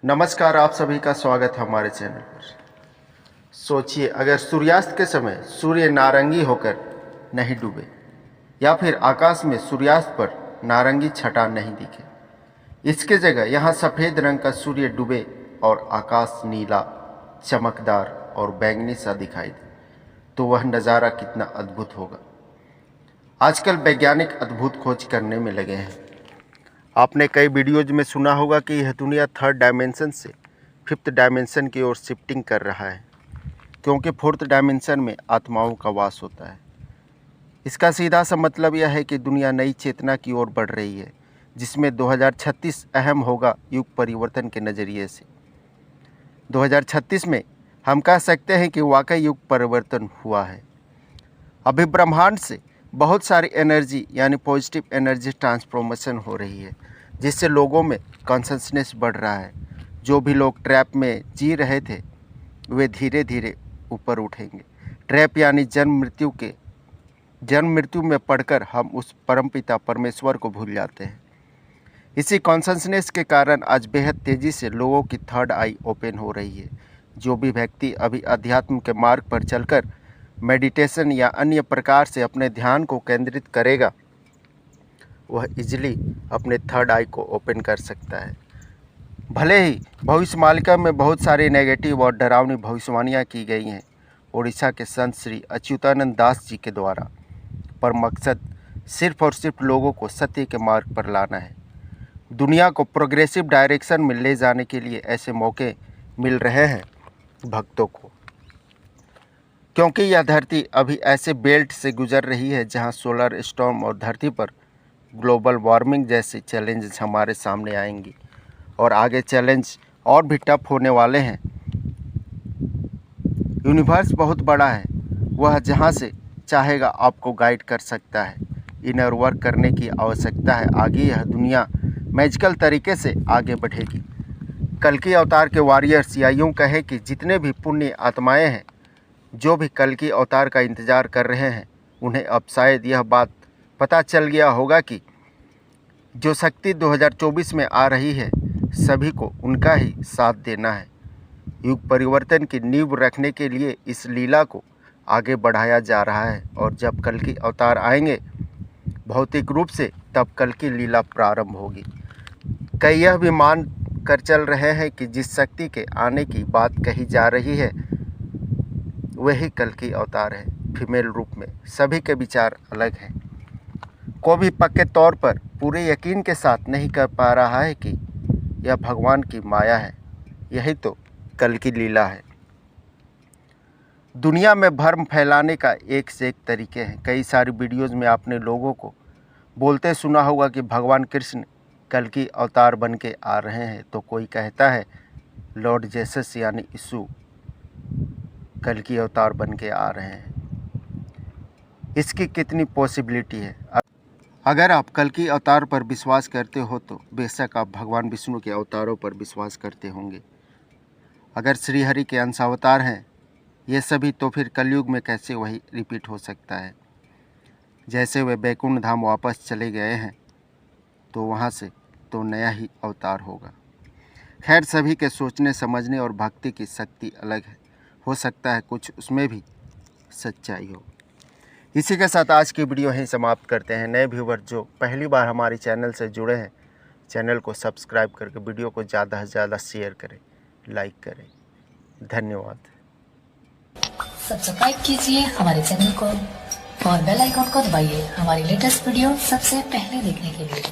नमस्कार, आप सभी का स्वागत है हमारे चैनल पर। सोचिए, अगर सूर्यास्त के समय सूर्य नारंगी होकर नहीं डूबे या फिर आकाश में सूर्यास्त पर नारंगी छटा नहीं दिखे, इसके जगह यहाँ सफ़ेद रंग का सूर्य डूबे और आकाश नीला, चमकदार और बैंगनी सा दिखाई दे, तो वह नज़ारा कितना अद्भुत होगा। आजकल वैज्ञानिक अद्भुत खोज करने में लगे हैं। आपने कई वीडियोज में सुना होगा कि यह दुनिया थर्ड डायमेंशन से फिफ्थ डायमेंशन की ओर शिफ्टिंग कर रहा है, क्योंकि फोर्थ डायमेंशन में आत्माओं का वास होता है। इसका सीधा सा मतलब यह है कि दुनिया नई चेतना की ओर बढ़ रही है, जिसमें 2036 अहम होगा युग परिवर्तन के नज़रिए से। 2036 में हम कह सकते हैं कि वाकई युग परिवर्तन हुआ है। अभी ब्रह्मांड से बहुत सारी एनर्जी यानी पॉजिटिव एनर्जी ट्रांसफॉर्मेशन हो रही है, जिससे लोगों में कॉन्शसनेस बढ़ रहा है। जो भी लोग ट्रैप में जी रहे थे वे धीरे धीरे ऊपर उठेंगे। ट्रैप यानी जन्म मृत्यु में पड़कर हम उस परमपिता परमेश्वर को भूल जाते हैं। इसी कॉन्शसनेस के कारण आज बेहद तेज़ी से लोगों की थर्ड आई ओपन हो रही है। जो भी व्यक्ति अभी अध्यात्म के मार्ग पर चलकर मेडिटेशन या अन्य प्रकार से अपने ध्यान को केंद्रित करेगा, वह इजीली अपने थर्ड आई को ओपन कर सकता है। भले ही भविष्यमालिका में बहुत सारी नेगेटिव और डरावनी भविष्यवाणियाँ की गई हैं उड़ीसा के संत श्री अच्युतानंद दास जी के द्वारा, पर मकसद सिर्फ और सिर्फ लोगों को सत्य के मार्ग पर लाना है। दुनिया को प्रोग्रेसिव डायरेक्शन में ले जाने के लिए ऐसे मौके मिल रहे हैं भक्तों को, क्योंकि यह धरती अभी ऐसे बेल्ट से गुजर रही है जहां सोलर स्टॉर्म और धरती पर ग्लोबल वार्मिंग जैसे चैलेंजेस हमारे सामने आएंगी और आगे चैलेंज और भी टफ होने वाले हैं। यूनिवर्स बहुत बड़ा है, वह जहां से चाहेगा आपको गाइड कर सकता है। इनर वर्क करने की आवश्यकता है, आगे यह दुनिया मैजिकल तरीके से आगे बढ़ेगी। कल्कि अवतार के वॉरियर्स, या यूँ कहे कि जितने भी पुण्य आत्माएँ हैं जो भी कल्कि अवतार का इंतज़ार कर रहे हैं, उन्हें अब शायद यह बात पता चल गया होगा कि जो शक्ति 2024 में आ रही है सभी को उनका ही साथ देना है। युग परिवर्तन की नींव रखने के लिए इस लीला को आगे बढ़ाया जा रहा है, और जब कल्कि अवतार आएंगे भौतिक रूप से, तब कल्कि लीला प्रारंभ होगी। कई यह भी मान कर चल रहे हैं कि जिस शक्ति के आने की बात कही जा रही है वही कल्कि अवतार है, फीमेल रूप में। सभी के विचार अलग हैं। कोई भी पक्के तौर पर पूरे यकीन के साथ नहीं कर पा रहा है कि यह भगवान की माया है। यही तो कल्कि लीला है। दुनिया में भ्रम फैलाने का एक से एक तरीके हैं। कई सारी वीडियोज़ में आपने लोगों को बोलते सुना होगा कि भगवान कृष्ण कल्कि अवतार बन के आ रहे हैं, तो कोई कहता है लॉर्ड जेसस यानी यीशु कल्कि अवतार बन के आ रहे हैं। इसकी कितनी पॉसिबिलिटी है? अगर आप कल्कि अवतार पर विश्वास करते हो तो बेशक आप भगवान विष्णु के अवतारों पर विश्वास करते होंगे। अगर श्रीहरि के अंशावतार हैं ये सभी, तो फिर कलयुग में कैसे वही रिपीट हो सकता है? जैसे वे बैकुंठ धाम वापस चले गए हैं तो वहाँ से तो नया ही अवतार होगा। खैर, सभी के सोचने समझने और भक्ति की शक्ति अलग है। हो सकता है कुछ उसमें भी सच्चाई हो। इसी के साथ आज की वीडियो यहीं समाप्त करते हैं। नए व्यूवर जो पहली बार हमारे चैनल से जुड़े हैं, चैनल को सब्सक्राइब करके वीडियो को ज़्यादा से ज़्यादा शेयर करें, लाइक करें। धन्यवाद। सब्सक्राइब कीजिए हमारे चैनल को और बेल आइकॉन को दबाइए हमारी लेटेस्ट वीडियो सबसे पहले देखने के लिए।